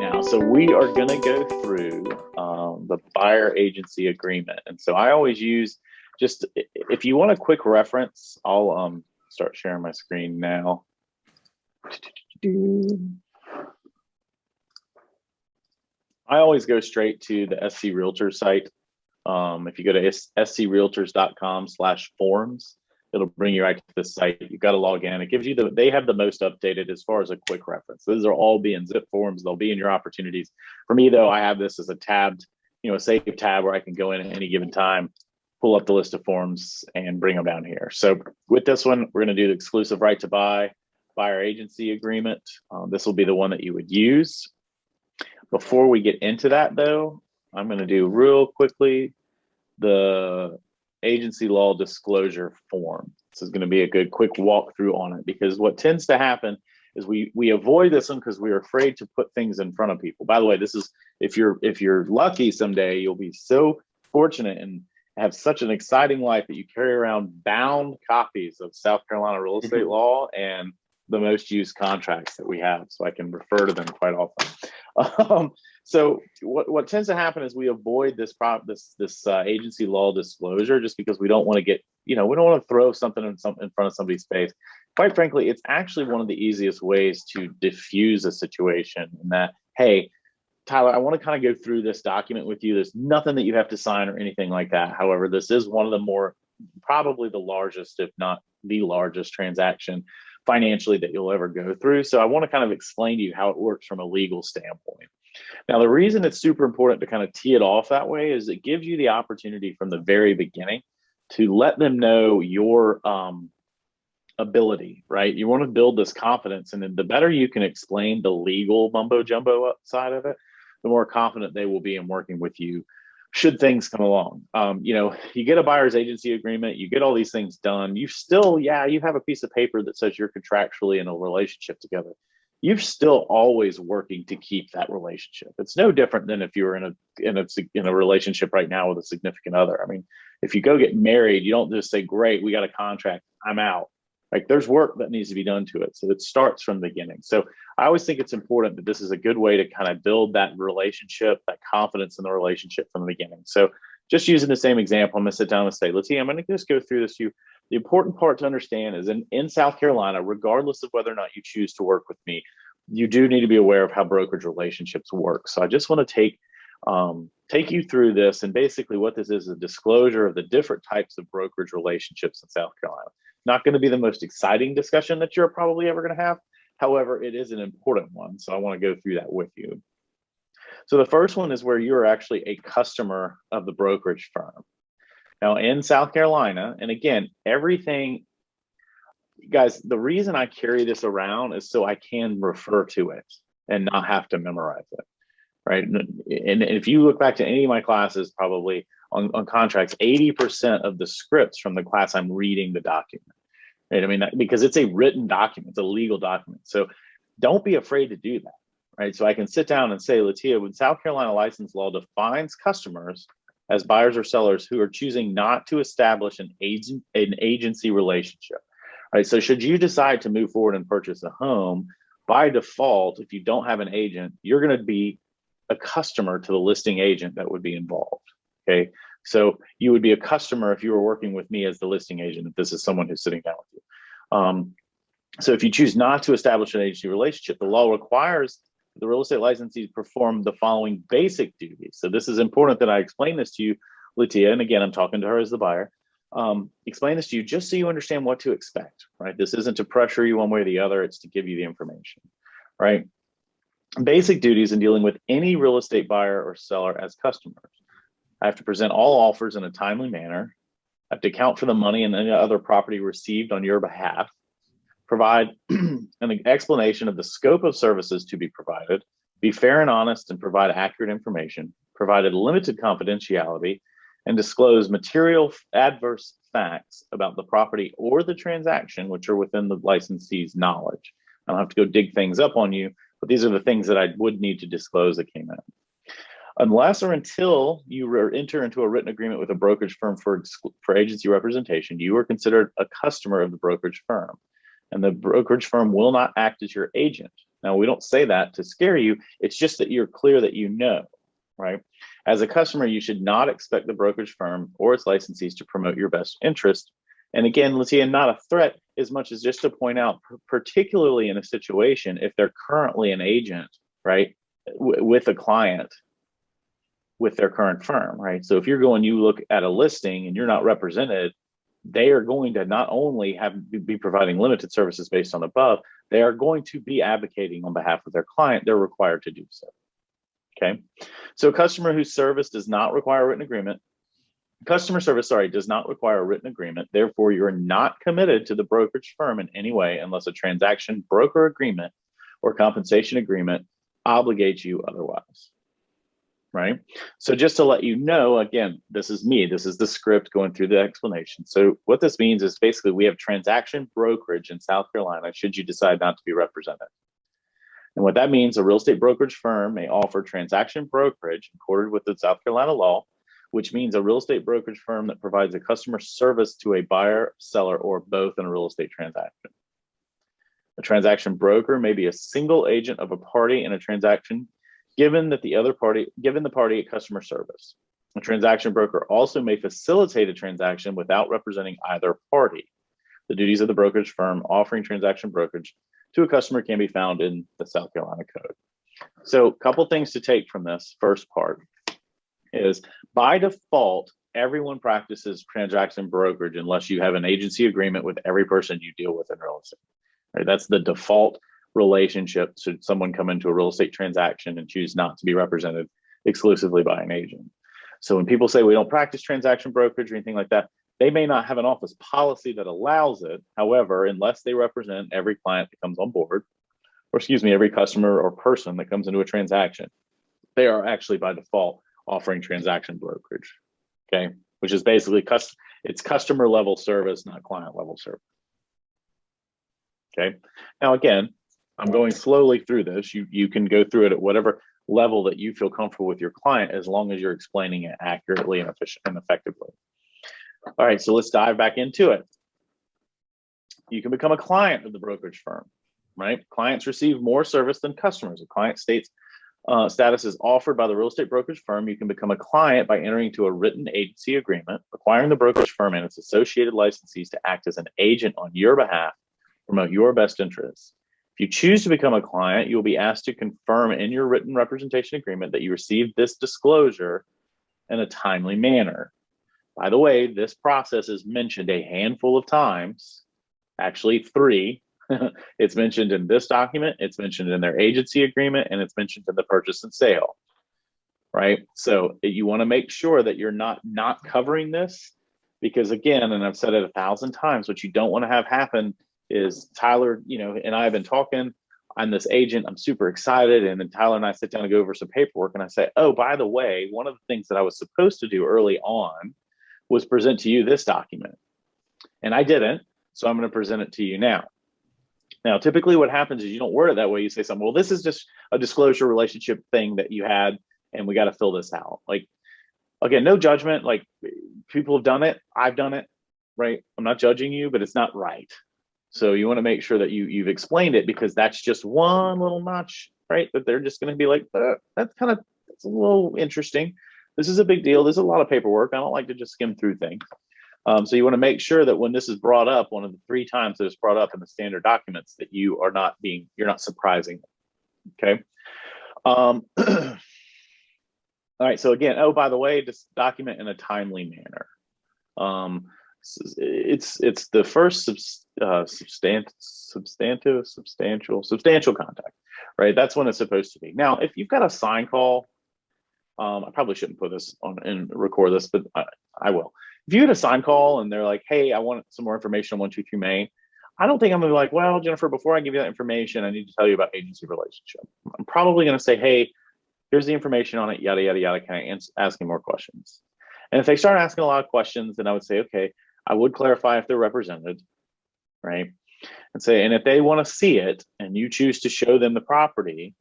now. So we are going to go through the buyer agency agreement. And so I always use just, if you want a quick reference, I'll start sharing my screen now. I always go straight to the SC Realtor site. If you go to screaltors.com/forms, it'll bring you right to the site. You've got to log in. It gives you they have the most updated as far as a quick reference. Those are all being zip forms. They'll be in your opportunities. For me though, I have this as a tabbed, a saved tab where I can go in at any given time, pull up the list of forms and bring them down here. So with this one, we're going to do the exclusive right to buyer agency agreement. This will be the one that you would use. Before we get into that though, I'm going to do real quickly the agency law disclosure form. This is going to be a good quick walkthrough on it, because what tends to happen is we avoid this one because we're afraid to put things in front of people. By the way, this is if you're lucky someday, you'll be so fortunate and have such an exciting life that you carry around bound copies of South Carolina real estate law and the most used contracts that we have, so I can refer to them quite often. So what tends to happen is we avoid this agency law disclosure just because we don't want to get, we don't want to throw something in front of somebody's face. Quite frankly, it's actually one of the easiest ways to diffuse a situation in that, hey, Tyler, I want to kind of go through this document with you. There's nothing that you have to sign or anything like that. However, this is one of the probably the largest, if not the largest transaction financially that you'll ever go through. So I want to kind of explain to you how it works from a legal standpoint. Now, the reason it's super important to kind of tee it off that way is it gives you the opportunity from the very beginning to let them know your ability, right? You want to build this confidence, and then the better you can explain the legal mumbo jumbo side of it, the more confident they will be in working with you should things come along. You get a buyer's agency agreement, you get all these things done. You still, you have a piece of paper that says you're contractually in a relationship together. You're still always working to keep that relationship. It's no different than if you were in a relationship right now with a significant other. I mean, if you go get married, you don't just say, great, we got a contract, I'm out. Like, there's work that needs to be done to it. So it starts from the beginning. So I always think it's important that this is a good way to kind of build that relationship, that confidence in the relationship from the beginning. So just using the same example, I'm going to sit down and say, Latia, I'm going to just go through this. The important part to understand is in South Carolina, regardless of whether or not you choose to work with me, you do need to be aware of how brokerage relationships work. So I just want to take you through this. And basically what this is a disclosure of the different types of brokerage relationships in South Carolina. Not going to be the most exciting discussion that you're probably ever going to have. However, it is an important one. So I want to go through that with you. So the first one is where you're actually a customer of the brokerage firm. Now in South Carolina, and again, everything, guys, the reason I carry this around is so I can refer to it and not have to memorize it, right? And if you look back to any of my classes, probably on contracts, 80% of the scripts from the class, I'm reading the document, right? I mean, because it's a written document, it's a legal document. So don't be afraid to do that, right? So I can sit down and say, Latia, when South Carolina license law defines customers as buyers or sellers who are choosing not to establish an agency relationship, right? So should you decide to move forward and purchase a home, by default, if you don't have an agent, you're going to be a customer to the listing agent that would be involved. Okay, so you would be a customer if you were working with me as the listing agent, if this is someone who's sitting down with you. So if you choose not to establish an agency relationship, the law requires the real estate licensee to perform the following basic duties. So this is important that I explain this to you, Latia, and again, I'm talking to her as the buyer. Explain this to you just so you understand what to expect, right? This isn't to pressure you one way or the other, it's to give you the information, right? Basic duties in dealing with any real estate buyer or seller as customers. I have to present all offers in a timely manner. I have to account for the money and any other property received on your behalf. Provide an explanation of the scope of services to be provided. Be fair and honest and provide accurate information. Provided limited confidentiality and disclose material adverse facts about the property or the transaction which are within the licensee's knowledge. I don't have to go dig things up on you, but these are the things that I would need to disclose that came in. Unless or until you enter into a written agreement with a brokerage firm for agency representation, you are considered a customer of the brokerage firm, and the brokerage firm will not act as your agent. Now, we don't say that to scare you. It's just that you're clear that you know, right? As a customer, you should not expect the brokerage firm or its licensees to promote your best interest. And again, let's see, and not a threat as much as just to point out, particularly in a situation, if they're currently an agent, right, with a client with their current firm, right? So if you're going, you look at a listing and you're not represented, they are going to not only be providing limited services based on above, they are going to be advocating on behalf of their client. They're required to do so. Okay. So a customer whose service does not require a written agreement, does not require a written agreement. Therefore, you're not committed to the brokerage firm in any way unless a transaction broker agreement or compensation agreement obligates you otherwise. Right? So just to let you know, again, this is me. This is the script going through the explanation. So what this means is basically we have transaction brokerage in South Carolina should you decide not to be represented. And what that means, a real estate brokerage firm may offer transaction brokerage in accordance with the South Carolina law, which means a real estate brokerage firm that provides a customer service to a buyer, seller, or both in a real estate transaction. A transaction broker may be a single agent of a party in a transaction given the party a customer service. A transaction broker also may facilitate a transaction without representing either party. The duties of the brokerage firm offering transaction brokerage to a customer can be found in the South Carolina Code. So a couple things to take from this first part is by default, everyone practices transaction brokerage unless you have an agency agreement with every person you deal with in real estate. Right? That's the default relationship should someone come into a real estate transaction and choose not to be represented exclusively by an agent. So when people say we don't practice transaction brokerage or anything like that, they may not have an office policy that allows it. However, unless they represent every client that comes on board, or excuse me, every customer or person that comes into a transaction, they are actually by default offering transaction brokerage, okay? Which is basically, it's customer level service, not client level service. Okay, now again, I'm going slowly through this. You can go through it at whatever level that you feel comfortable with your client, as long as you're explaining it accurately and efficient and effectively. All right, so let's dive back into it. You can become a client of the brokerage firm, right? Clients receive more service than customers. A client status is offered by the real estate brokerage firm. You can become a client by entering into a written agency agreement, requiring the brokerage firm and its associated licensees to act as an agent on your behalf, promote your best interests. If you choose to become a client, you will be asked to confirm in your written representation agreement that you received this disclosure in a timely manner. By the way, this process is mentioned a handful of times, actually 3. It's mentioned in this document, it's mentioned in their agency agreement, and it's mentioned in the purchase and sale, right? So you want to make sure that you're not covering this, because again, and I've said it 1,000 times, what you don't want to have happen is Tyler, and I have been talking, I'm this agent, I'm super excited. And then Tyler and I sit down and go over some paperwork and I say, oh, by the way, one of the things that I was supposed to do early on was present to you this document. And I didn't, so I'm going to present it to you now. Now, typically what happens is you don't word it that way. You say something, well, this is just a disclosure relationship thing that you had, and we got to fill this out. Like, again, no judgment. Like, people have done it. I've done it, right? I'm not judging you, but it's not right. So you want to make sure that you've explained it, because that's just one little notch, right? That they're just going to be like, that's a little interesting. This is a big deal. There's a lot of paperwork. I don't like to just skim through things. So you want to make sure that when this is brought up, one of the 3 times that it's brought up in the standard documents, that you're not surprising them. Okay. All right. So again, oh, by the way, just document in a timely manner. It's the first substantial contact, right? That's when it's supposed to be. Now, if you've got a sign call, I probably shouldn't put this on and record this, but I will. If you had a sign call and they're like, hey, I want some more information on 123 Main, I don't think I'm gonna be like, well, Jennifer, before I give you that information, I need to tell you about agency relationship. I'm probably gonna say, hey, here's the information on it, yada, yada, yada. Can I ask you more questions? And if they start asking a lot of questions, then I would say, okay, I would clarify if they're represented, right? And if they want to see it and you choose to show them the property,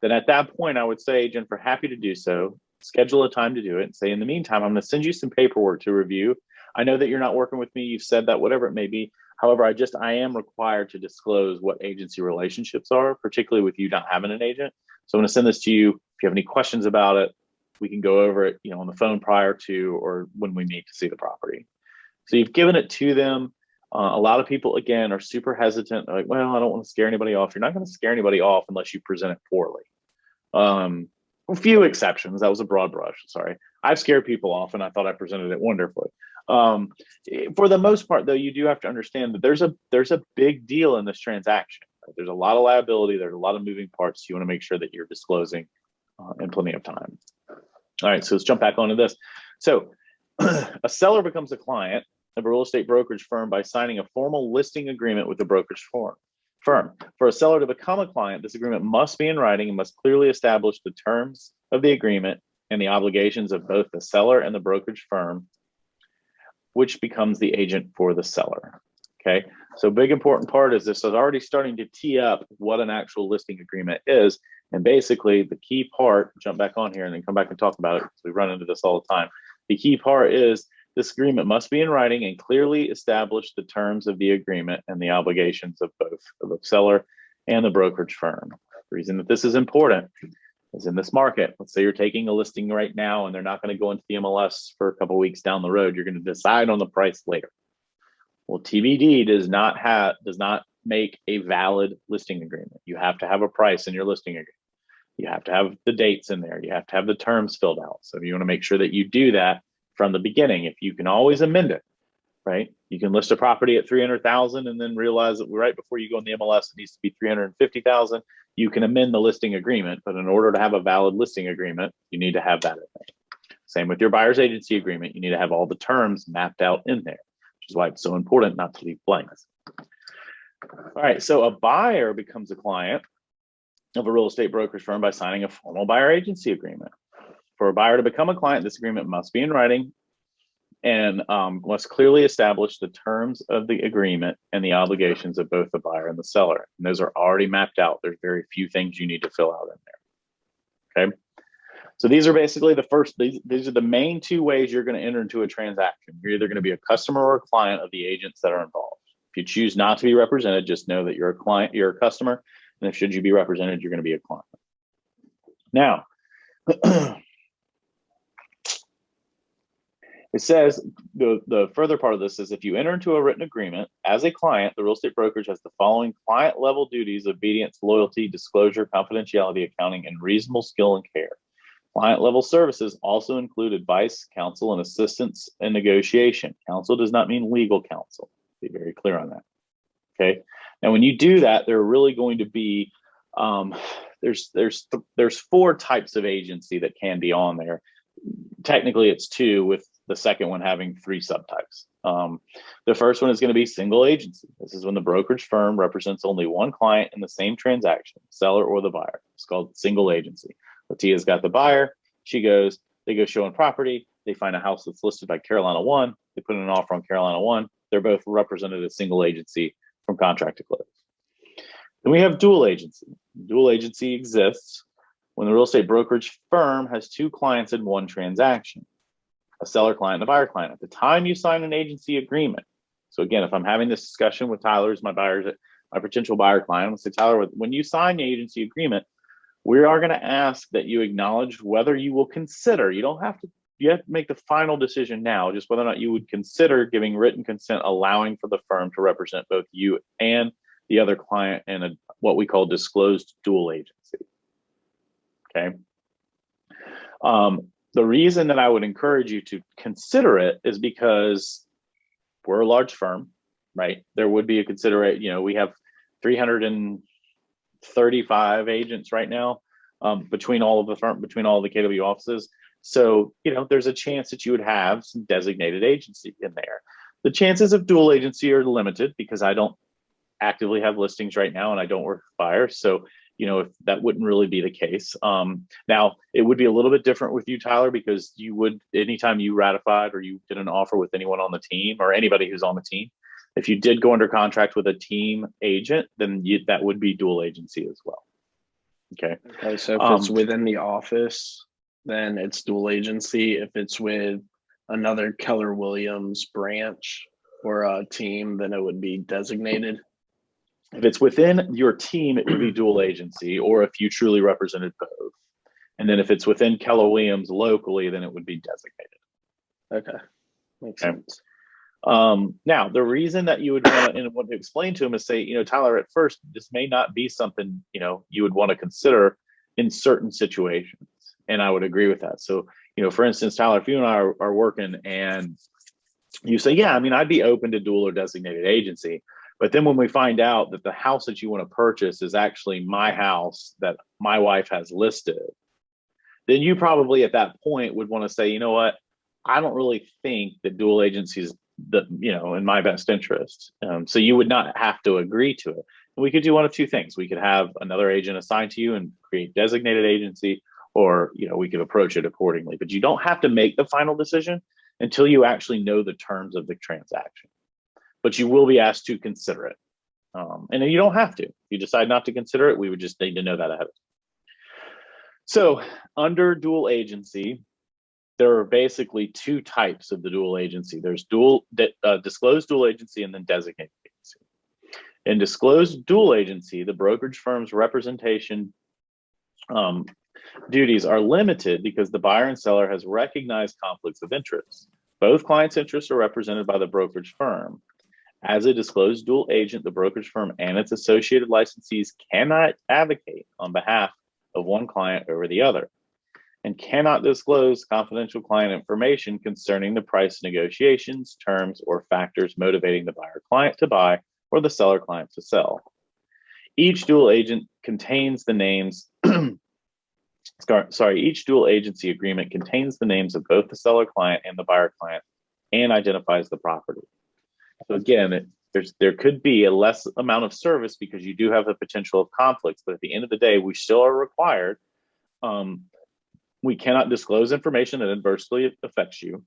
then at that point, I would say, Jennifer, happy to do so. Schedule a time to do it and say, in the meantime, I'm going to send you some paperwork to review. I know that you're not working with me. You've said that, whatever it may be. However, I am required to disclose what agency relationships are, particularly with you not having an agent. So I'm going to send this to you. If you have any questions about it, we can go over it, on the phone prior to or when we meet to see the property. So you've given it to them. A lot of people, again, are super hesitant. They're like, well, I don't want to scare anybody off. You're not going to scare anybody off unless you present it poorly. A few exceptions. That was a broad brush. Sorry. I've scared people off and I thought I presented it wonderfully. For the most part, though, you do have to understand that there's a big deal in this transaction. Right? There's a lot of liability. There's a lot of moving parts. You want to make sure that you're disclosing in plenty of time. All right, so let's jump back onto this. So a seller becomes a client of a real estate brokerage firm by signing a formal listing agreement with the brokerage firm. For a seller to become a client, this agreement must be in writing and must clearly establish the terms of the agreement and the obligations of both the seller and the brokerage firm, which becomes the agent for the seller. Okay, so big important part is this is already starting to tee up what an actual listing agreement is. And basically the key part, jump back on here and then come back and talk about it because we run into this all the time. The key part is this agreement must be in writing and clearly establish the terms of the agreement and the obligations of both the seller and the brokerage firm. The reason that this is important is in this market. Let's say you're taking a listing right now and they're not going to go into the MLS for a couple of weeks down the road. You're going to decide on the price later. Well, TBD does not make a valid listing agreement. You have to have a price in your listing agreement. You have to have the dates in there. You have to have the terms filled out. So you want to make sure that you do that from the beginning. If you can always amend it, right? You can list a property at 300,000 and then realize that right before you go in the MLS, it needs to be 350,000. You can amend the listing agreement, but in order to have a valid listing agreement, you need to have that in there. Same with your buyer's agency agreement. You need to have all the terms mapped out in there, which is why it's so important not to leave blanks. All right, so a buyer becomes a client of a real estate brokerage firm by signing a formal buyer agency agreement. For a buyer to become a client, this agreement must be in writing and must clearly establish the terms of the agreement and the obligations of both the buyer and the seller. And those are already mapped out. There's very few things you need to fill out in there. Okay. So these are basically these are the main two ways you're going to enter into a transaction. You're either going to be a customer or a client of the agents that are involved. If you choose not to be represented, just know that you're a client, you're a customer. And if should you be represented, you're going to be a client. Now, it says the further part of this is if you enter into a written agreement as a client, the real estate brokerage has the following client level duties: obedience, loyalty, disclosure, confidentiality, accounting, and reasonable skill and care. Client level services also include advice, counsel, and assistance in negotiation. Counsel does not mean legal counsel. Be very clear on that. Okay. Now, when you do that, there are really going to be there's four types of agency that can be on there. Technically, it's two, with the second one having three subtypes. The first one is going to be single agency. This is when the brokerage firm represents only one client in the same transaction, seller or the buyer. It's called single agency. Latia's got the buyer. They go showing property. They find a house that's listed by Carolina 1. They put in an offer on Carolina 1. They're both represented as single agency from contract to close. Then we have dual agency. Dual agency exists when the real estate brokerage firm has two clients in one transaction, a seller client and a buyer client. At the time you sign an agency agreement, so again, if I'm having this discussion with Tyler, who's my potential buyer client, I'll say, Tyler, when you sign the agency agreement, we are going to ask that you acknowledge whether you will consider, you have to make the final decision now, just whether or not you would consider giving written consent, allowing for the firm to represent both you and the other client in what we call disclosed dual agency. Okay. The reason that I would encourage you to consider it is because we're a large firm, right? There would be a consideration. We have 335 agents right now between all the KW offices. So, there's a chance that you would have some designated agency in there. The chances of dual agency are limited because I don't actively have listings right now and I don't work with buyers. So, if that wouldn't really be the case. Now, it would be a little bit different with you, Tyler, because anytime you ratified or you did an offer with anyone on the team or anybody who's on the team, if you did go under contract with a team agent, then that would be dual agency as well. Okay. Okay. So if it's within the office, then it's dual agency. If it's with another Keller Williams branch, or a team, then it would be designated. If it's within your team, it would be dual agency, or if you truly represented both. And then if it's within Keller Williams locally, then it would be designated. Okay, makes Okay. sense. Now, the reason that you would want to explain to him is say, Tyler, at first, this may not be something, you would want to consider in certain situations. And I would agree with that. So, for instance, Tyler, if you and I are working and you say, yeah, I mean, I'd be open to dual or designated agency. But then when we find out that the house that you want to purchase is actually my house that my wife has listed, then you probably at that point would want to say, you know what, I don't really think that dual agency is in my best interest. So you would not have to agree to it. And we could do one of two things. We could have another agent assigned to you and create designated agency, or we could approach it accordingly. But you don't have to make the final decision until you actually know the terms of the transaction. But you will be asked to consider it. And you don't have to. If you decide not to consider it, we would just need to know that ahead of time. So under dual agency, there are basically two types of the dual agency. There's disclosed dual agency and then designated agency. In disclosed dual agency, the brokerage firm's representation duties are limited because the buyer and seller has recognized conflicts of interest. Both clients' interests are represented by the brokerage firm. As a disclosed dual agent, the brokerage firm and its associated licensees cannot advocate on behalf of one client over the other, and cannot disclose confidential client information concerning the price negotiations, terms, or factors motivating the buyer client to buy or the seller client to sell. Each dual agent contains the names, each dual agency agreement contains the names of both the seller client and the buyer client and identifies the property. So again, there could be a less amount of service because you do have the potential of conflicts, but at the end of the day, we still are required. We cannot disclose information that adversely affects you,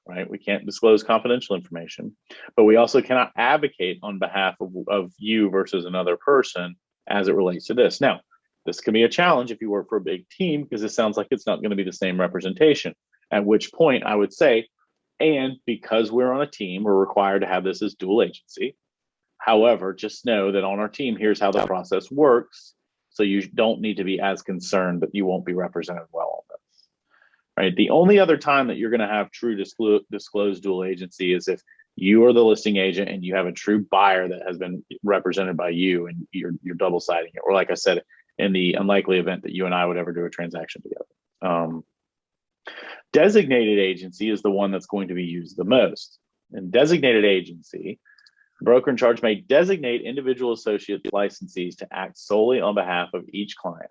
right? We can't disclose confidential information, but we also cannot advocate on behalf of you versus another person as it relates to this. Now, this can be a challenge if you work for a big team because it sounds like it's not going to be the same representation, at which point I would say, and because we're on a team, we're required to have this as dual agency. However, just know that on our team, here's how the process works. So you don't need to be as concerned that you won't be represented well on this, right? The only other time that you're going to have true disclosed dual agency is if you are the listing agent and you have a true buyer that has been represented by you and you're double siding it. Or like I said, in the unlikely event that you and I would ever do a transaction together. Designated agency is the one that's going to be used the most. In designated agency, broker in charge may designate individual associate licensees to act solely on behalf of each client.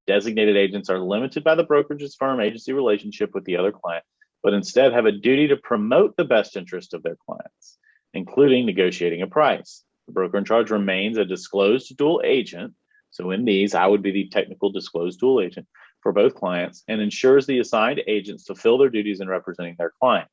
Designated agents are limited by the brokerage's firm agency relationship with the other client, but instead have a duty to promote the best interest of their clients, including negotiating a price. The broker in charge remains a disclosed dual agent. So in these, I would be the technical disclosed dual agent for both clients and ensures the assigned agents fulfill their duties in representing their clients.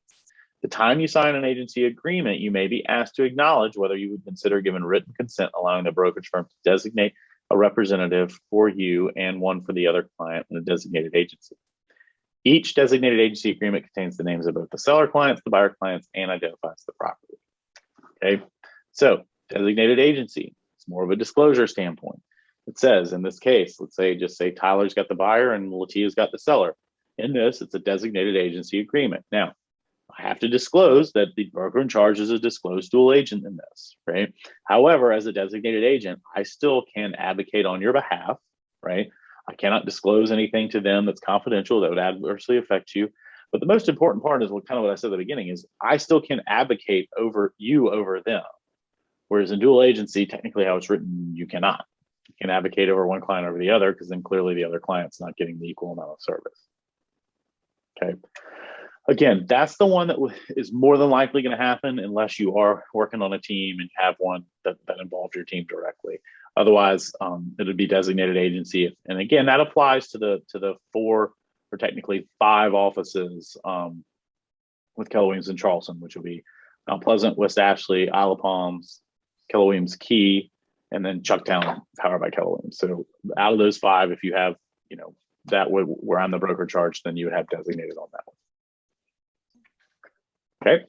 The time you sign an agency agreement, you may be asked to acknowledge whether you would consider giving written consent allowing the brokerage firm to designate a representative for you and one for the other client in a designated agency. Each designated agency agreement contains the names of both the seller clients, the buyer clients, and identifies the property. Okay, so designated agency, it's more of a disclosure standpoint. It says in this case, let's say, just say Tyler's got the buyer and Latia's got the seller. In this, it's a designated agency agreement. Now, I have to disclose that the broker in charge is a disclosed dual agent in this, right? However, as a designated agent, I still can advocate on your behalf, right? I cannot disclose anything to them that's confidential that would adversely affect you. But the most important part is what I said at the beginning is I still can advocate over you over them. Whereas in dual agency, technically how it's written, you cannot. You can advocate over one client over the other because then clearly the other client's not getting the equal amount of service. Okay. Again, that's the one that is more than likely going to happen unless you are working on a team and have one that involves your team directly. Otherwise, it would be designated agency. And again, that applies to the 4 or technically 5 offices with Keller Williams in Charleston, which will be Mount Pleasant, West Ashley, Isle of Palms, Keller Williams Key, and then Chucktown, powered by Keller Williams. So out of those 5, if you have, that would where I'm the broker charged, then you would have designated on that one. Okay.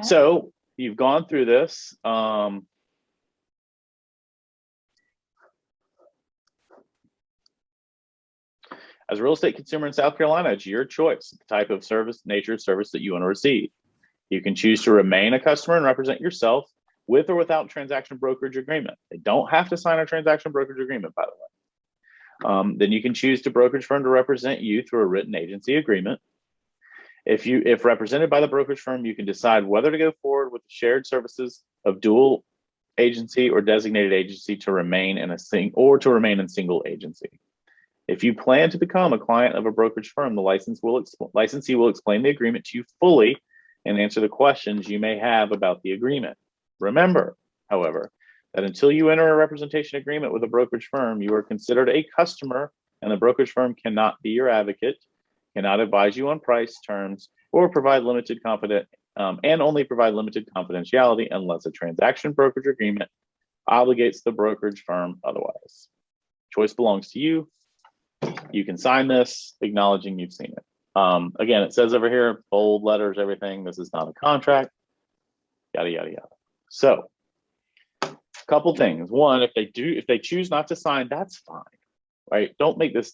So you've gone through this. As a real estate consumer in South Carolina, it's your choice, the type of service, nature of service that you want to receive. You can choose to remain a customer and represent yourself with or without transaction brokerage agreement. They don't have to sign a transaction brokerage agreement, by the way. Then you can choose to brokerage firm to represent you through a written agency agreement. If represented by the brokerage firm, you can decide whether to go forward with the shared services of dual agency or designated agency to remain in single agency. If you plan to become a client of a brokerage firm, the licensee will explain the agreement to you fully and answer the questions you may have about the agreement. Remember, however, that until you enter a representation agreement with a brokerage firm, you are considered a customer, and the brokerage firm cannot be your advocate, cannot advise you on price, terms, or provide only provide limited confidentiality unless a transaction brokerage agreement obligates the brokerage firm otherwise. Choice belongs to you. You can sign this acknowledging you've seen it. Again, it says over here, bold letters, everything. This is not a contract, yada, yada, yada. So a couple things. One, if they choose not to sign, that's fine, right? Don't make this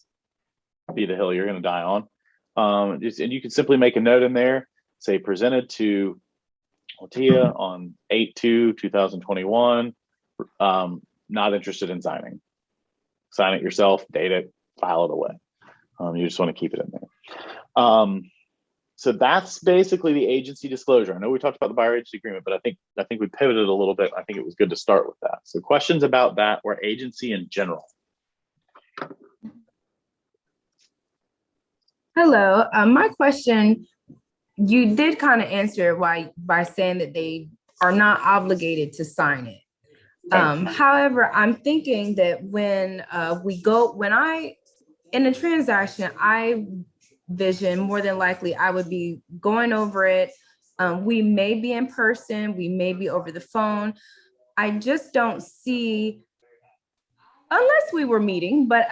be the hill you're going to die on. And you can simply make a note in there, say presented to Latia on 8/2/2021, not interested in signing. Sign it yourself, date it, file it away. You just want to keep it in there. So that's basically the agency disclosure. I know we talked about the buyer agency agreement, but I think we pivoted a little bit. I think it was good to start with that. So questions about that or agency in general? Hello. My question, you did kind of answer by saying that they are not obligated to sign it. Right. However, I'm thinking that when in a transaction, I vision more than likely I would be going over it. We may be in person, we may be over the phone. I just don't see, unless we were meeting, but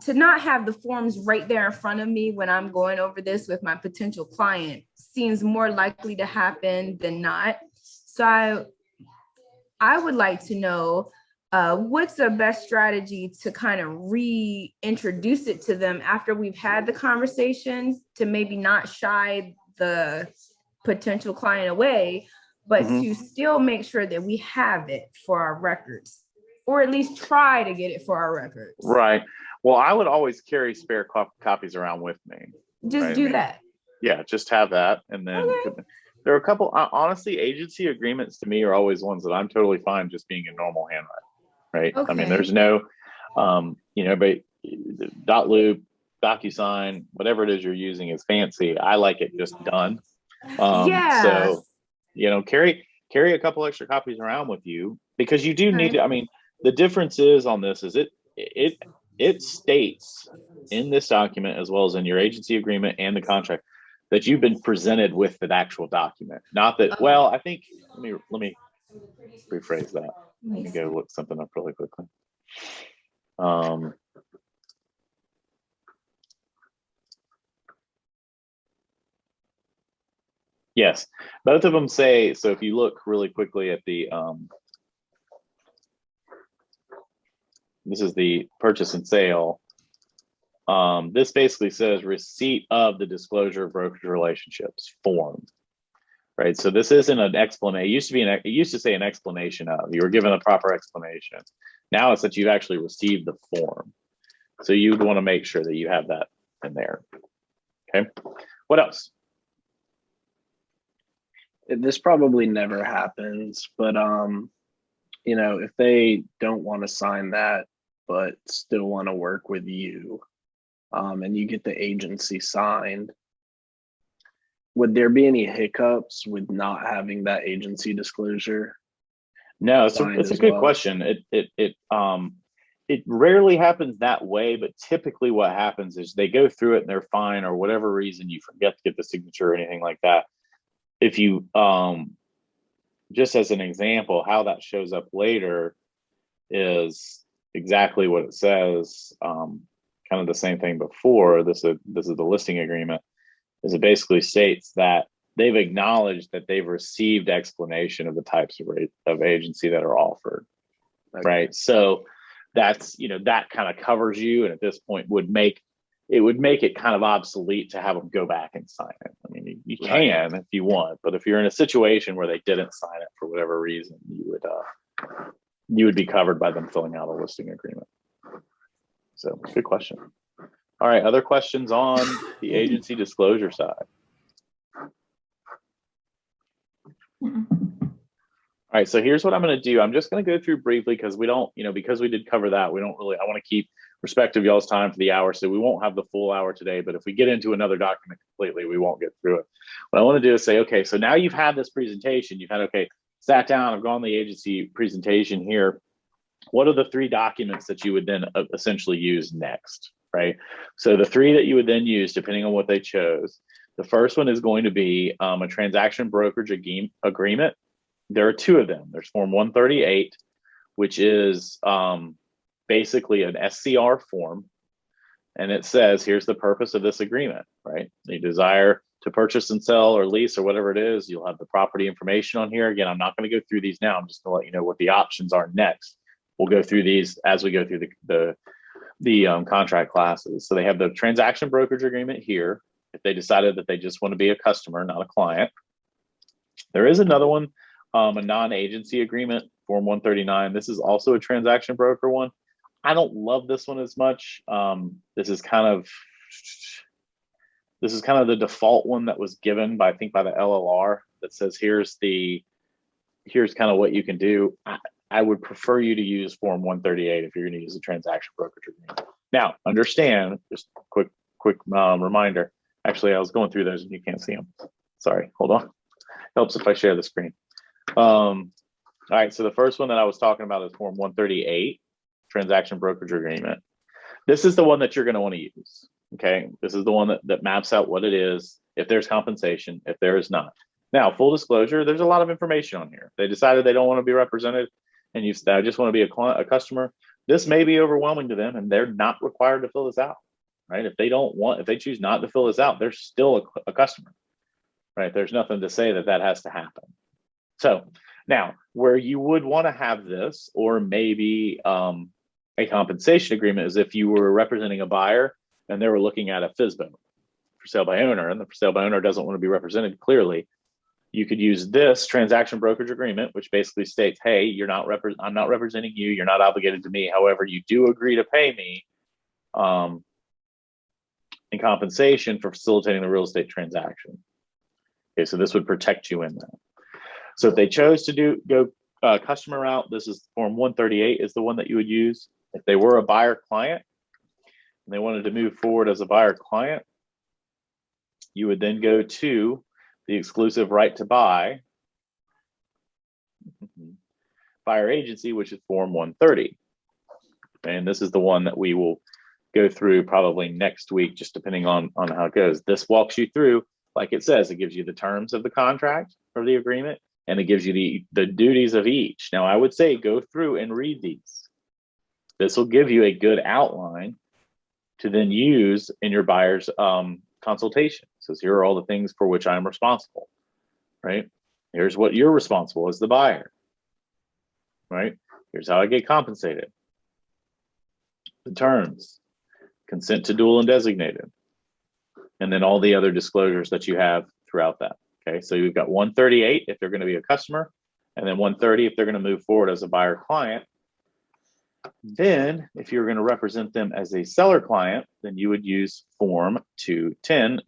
to not have the forms right there in front of me when I'm going over this with my potential client seems more likely to happen than not. So I would like to know what's the best strategy to kind of reintroduce it to them after we've had the conversation, to maybe not shy the potential client away, but to still make sure that we have it for our records, or at least try to get it for our records. Right. Well, I would always carry spare copies around with me. Just do that. Yeah, just have that. And then there are a couple, honestly, agency agreements to me are always ones that I'm totally fine just being in normal handwriting, right? Okay. I mean, there's no, but dot loop, DocuSign, whatever it is you're using is fancy. I like it just done. So, carry a couple extra copies around with you, because you do need to. I mean, the difference is on this is it states in this document, as well as in your agency agreement and the contract, that you've been presented with the actual document. Not that, well, I think, let me rephrase that. Let me go look something up really quickly. Yes, both of them say, so if you look really quickly at the, this is the purchase and sale. This basically says receipt of the disclosure of brokerage relationships form, right? So this isn't an explanation. It used to say an explanation of. You were given a proper explanation. Now it's that you've actually received the form. So you'd want to make sure that you have that in there. Okay. What else? This probably never happens, but if they don't want to sign that but still want to work with you, and you get the agency signed, would there be any hiccups with not having that agency disclosure? No, it's a good question. It rarely happens that way, but typically what happens is they go through it and they're fine, or whatever reason you forget to get the signature or anything like that. If you, just as an example, how that shows up later is exactly what it says. Kind of the same thing before. This is the listing agreement. Is it basically states that they've acknowledged that they've received explanation of the types of agency that are offered. Okay. Right. So that's, that kind of covers you. And at this point would make it kind of obsolete to have them go back and sign it. I mean, you can if you want, but if you're in a situation where they didn't sign it for whatever reason, you would be covered by them filling out a listing agreement. So good question. All right. Other questions on the agency disclosure side? All right, so here's what I'm going to do. I'm just going to go through briefly because we don't, because we did cover that, we don't really, I want to keep respect of y'all's time for the hour. So we won't have the full hour today, but if we get into another document completely, we won't get through it. What I want to do is say, okay, so now you've had this presentation, sat down, I've gone the agency presentation here. What are the 3 documents that you would then essentially use next, right? So the 3 that you would then use, depending on what they chose, the first one is going to be a transaction brokerage agreement. There are 2 of them. There's Form 138, which is basically an SCR form. And it says, here's the purpose of this agreement, right? You desire to purchase and sell or lease or whatever it is. You'll have the property information on here. Again, I'm not going to go through these now. I'm just going to let you know what the options are next. We'll go through these as we go through the contract classes. So they have the transaction brokerage agreement here. If they decided that they just want to be a customer, not a client. There is another one. A non-agency agreement, Form 139. This is also a transaction broker one. I don't love this one as much. This is kind of the default one that was given by, I think, by the LLR that says here's kind of what you can do. I would prefer you to use Form 138 if you're going to use a transaction brokerage agreement. Now, understand, just quick reminder. Actually, I was going through those and you can't see them. Sorry, hold on. Helps if I share the screen. All right, so the first one that I was talking about is Form 138, transaction brokerage agreement. This is the one that you're going to want to use. Okay, this is the one that maps out what it is, if there's compensation, if there is not. Now, full disclosure, there's a lot of information on here. They decided they don't want to be represented, and you said, I just want to be a customer. This may be overwhelming to them, and they're not required to fill this out. Right? If they choose not to fill this out, they're still a customer. Right? There's nothing to say that has to happen. So now, where you would want to have this, or maybe a compensation agreement, is if you were representing a buyer and they were looking at a FSBO, for sale by owner, and the for sale by owner doesn't want to be represented clearly, you could use this transaction brokerage agreement, which basically states, hey, I'm not representing you, you're not obligated to me. However, you do agree to pay me in compensation for facilitating the real estate transaction. Okay, so this would protect you in that. So if they chose to go customer route, this is Form 138 is the one that you would use. If they were a buyer client and they wanted to move forward as a buyer client, you would then go to the exclusive right to buy buyer agency, which is Form 130. And this is the one that we will go through probably next week, just depending on how it goes. This walks you through, like it says, it gives you the terms of the contract or the agreement, and it gives you the duties of each. Now, I would say go through and read these. This will give you a good outline to then use in your buyer's consultation. It says, here are all the things for which I'm responsible, right? Here's what you're responsible as the buyer, right? Here's how I get compensated. The terms, consent to dual and designated, and then all the other disclosures that you have throughout that. Okay, so you've got 138 if they're going to be a customer, and then 130 if they're going to move forward as a buyer client. Then, if you're going to represent them as a seller client, then you would use Form 220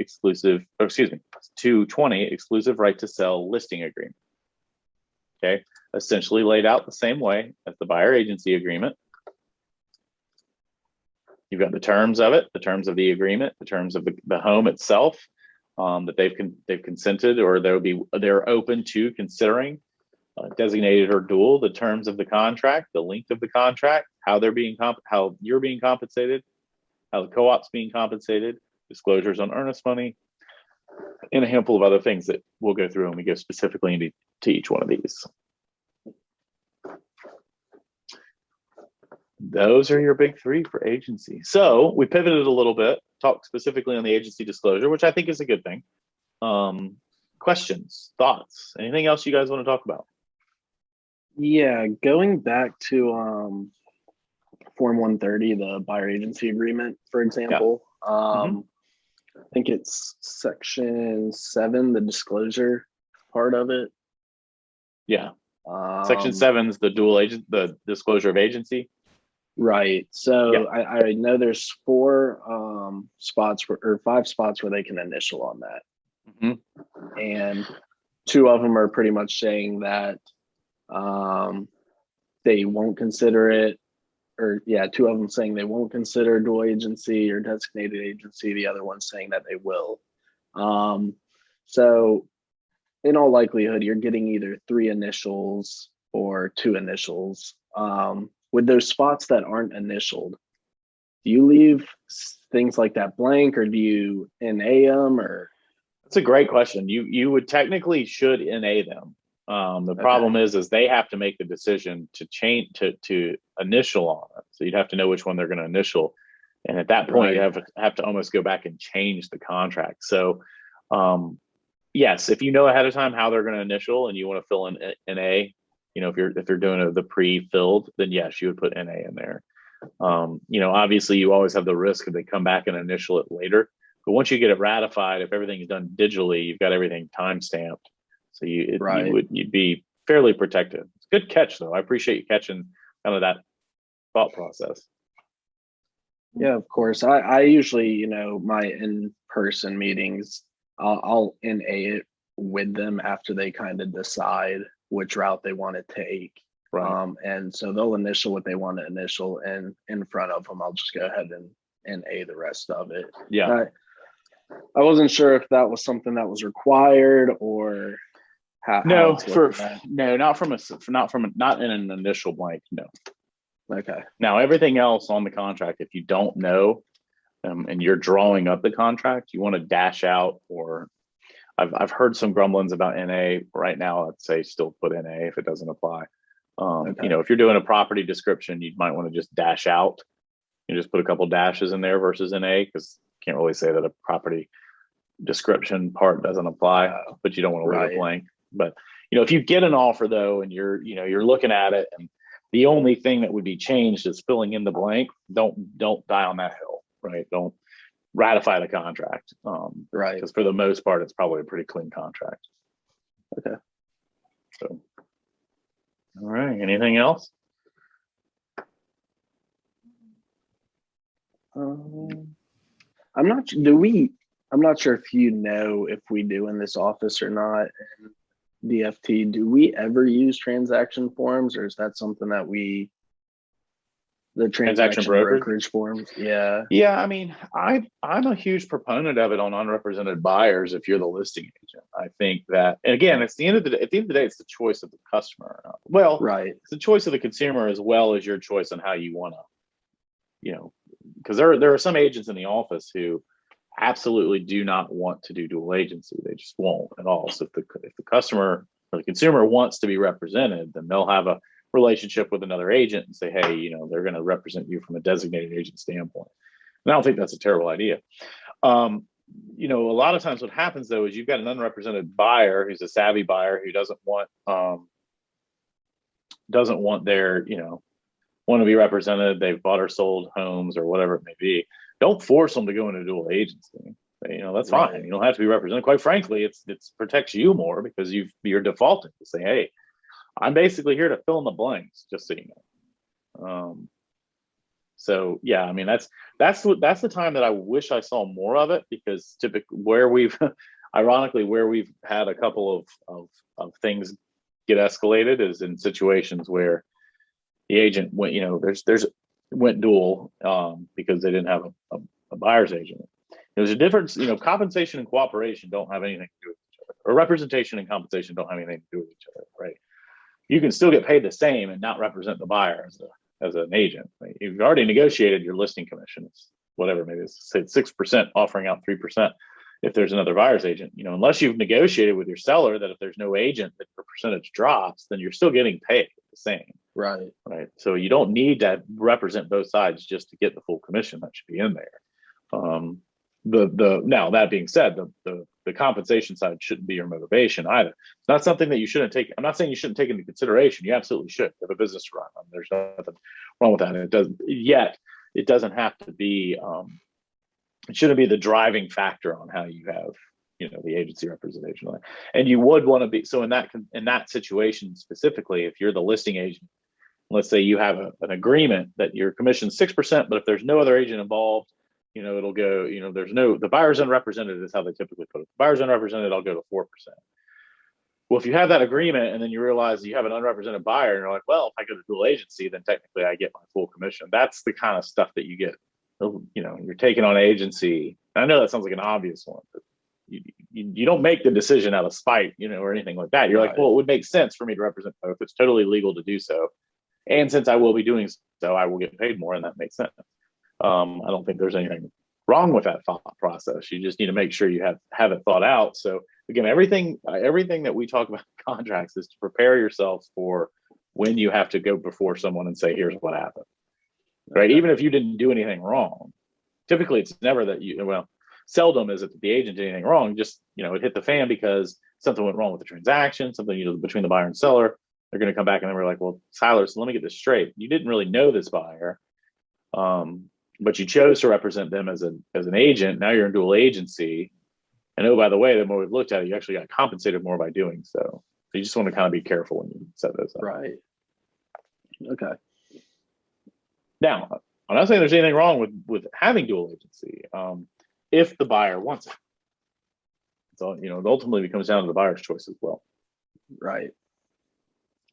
exclusive right to sell listing agreement. Okay, essentially laid out the same way as the buyer agency agreement. You've got the terms of it, the terms of the agreement, the terms of the home itself that they've consented, or they're open to considering designated or dual, the terms of the contract, the length of the contract, how you're being compensated, how the co-op's being compensated, disclosures on earnest money, and a handful of other things that we'll go through and we go specifically into each one of these. Those are your big 3 for agency. So we pivoted a little bit, talked specifically on the agency disclosure, which I think is a good thing. questions, thoughts, anything else you guys want to talk about? Yeah, going back to Form 130, the buyer agency agreement, for example. I think it's section 7, the disclosure part of it. Yeah. Section 7 is the the disclosure of agency. Right. So Yeah. I know there's 4 spots or 5 spots where they can initial on that. And 2 of them are pretty much saying that they won't consider it, or 2 of them saying they won't consider dual agency or designated agency. The other one saying that they will. So in all likelihood, you're getting either 3 initials or 2 initials. With those spots that aren't initialed, do you leave things like that blank, or do you NA them? Or that's a great question. You would technically should NA them. The problem is they have to make the decision to change to initial on it. So you'd have to know which one they're going to initial, and at that point, you have to almost go back and change the contract. So, yes, if you know ahead of time how they're going to initial, and you want to fill in NA, if you're doing the pre-filled, then yes, you would put NA in there. Obviously, you always have the risk if they come back and initial it later. But once you get it ratified, if everything's done digitally, you've got everything time stamped. So you'd be fairly protected. It's a good catch, though. I appreciate you catching kind of that thought process. Yeah, of course. I usually, my in-person meetings, I'll NA it with them after they kind of decide which route they want to take. Right. And so they'll initial what they want to initial, and in front of them, I'll just go ahead and NA the rest of it. Yeah. I wasn't sure if that was something that was required, or not in an initial blank. No. Okay. Now, everything else on the contract, if you don't know, and you're drawing up the contract, you want to dash out, or I've heard some grumblings about NA right now. I'd say still put NA if it doesn't apply. If you're doing a property description, you might want to just dash out. You just put a couple dashes in there versus NA, because you can't really say that a property description part doesn't apply, but you don't want to leave it blank. But if you get an offer though, and you're looking at it, and the only thing that would be changed is filling in the blank, don't die on that hill, right? Don't ratify the contract, right? Because for the most part, it's probably a pretty clean contract. Okay. So, all right. Anything else? I'm not sure if if we do in this office or not. In DFT, do we ever use transaction forms, or is that something that the transaction brokerage forms? Yeah. I mean, I'm a huge proponent of it on unrepresented buyers. If you're the listing agent, I think that, and again, at the end of the day, it's the choice of the customer. Well, right. It's the choice of the consumer as well as your choice on how you want to, because there are some agents in the office who absolutely do not want to do dual agency. They just won't at all. So if the customer or the consumer wants to be represented, then they'll have a relationship with another agent and say, hey, they're going to represent you from a designated agent standpoint. And I don't think that's a terrible idea. A lot of times what happens though is you've got an unrepresented buyer who's a savvy buyer who doesn't want their, want to be represented. They've bought or sold homes or whatever it may be. Don't force them to go into dual agency. That's fine. You don't have to be represented. Quite frankly, it protects you more, because you're defaulting to say, hey, I'm basically here to fill in the blanks, just so you know. So yeah, I mean, that's the time that I wish I saw more of it, because typically where we've had a couple of things get escalated is in situations where the agent went, went dual because they didn't have a buyer's agent. There's a difference, compensation and cooperation don't have anything to do with each other, or representation and compensation don't have anything to do with each other, right? You can still get paid the same and not represent the buyer as an agent. Right? You've already negotiated your listing commission. It's whatever, maybe it's say 6%, offering out 3%. If there's another buyer's agent, unless you've negotiated with your seller that if there's no agent, that the percentage drops, then you're still getting paid the same. Right. So you don't need to represent both sides just to get the full commission that should be in there. Now that being said, the the compensation side shouldn't be your motivation either. It's not something that you shouldn't take. I'm not saying you shouldn't take into consideration. You absolutely should. You have a business to run. There's nothing wrong with that. And it doesn't have to be, it shouldn't be the driving factor on how you have, the agency representation. And you would want to be, so in that situation specifically, if you're the listing agent, let's say you have an agreement that your commission 6%, but if there's no other agent involved, it'll go, the buyer's unrepresented is how they typically put it. The buyer's unrepresented, I'll go to 4%. Well, if you have that agreement and then you realize you have an unrepresented buyer and you're like, well, if I go to dual agency, then technically I get my full commission. That's the kind of stuff that you get. You're taking on agency. I know that sounds like an obvious one, but you don't make the decision out of spite, or anything like that. You're right. Like, well, it would make sense for me to represent both. It's totally legal to do so. And since I will be doing so, I will get paid more, and that makes sense. I don't think there's anything wrong with that thought process. You just need to make sure you have it thought out. So again, everything that we talk about in contracts is to prepare yourselves for when you have to go before someone and say, here's what happened. Right? Even if you didn't do anything wrong, typically it's never that seldom is it that the agent did anything wrong. Just, it hit the fan because something went wrong with the transaction, something, between the buyer and seller. They're going to come back and then we're like, well, Tyler, so let me get this straight. You didn't really know this buyer, but you chose to represent them as an agent. Now you're in dual agency. And oh, by the way, the more we've looked at it, you actually got compensated more by doing so. So you just want to kind of be careful when you set those up. Right. Okay. Now, I'm not saying there's anything wrong with having dual agency, if the buyer wants it. So, it ultimately comes down to the buyer's choice as well. Right.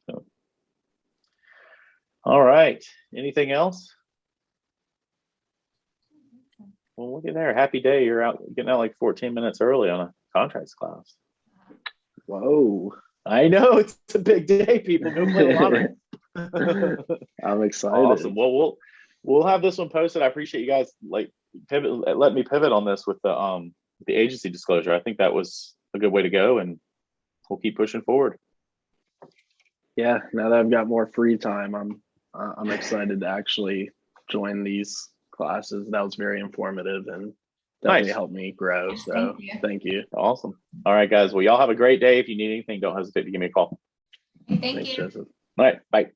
So. All right. Anything else? Well, look at there. Happy day. You're getting out like 14 minutes early on a contracts class. Whoa. I know. It's a big day, people. Go play the lottery. I'm excited. Awesome. Well, we'll have this one posted. I appreciate you guys let me pivot on this with the agency disclosure. I think that was a good way to go, and we'll keep pushing forward. Yeah, now that I've got more free time, I'm excited to actually join these classes. That was very informative and definitely helped me grow. So thank you. Awesome. All right, guys. Well, y'all have a great day. If you need anything, don't hesitate to give me a call. Thank you. Joseph. All right. Bye.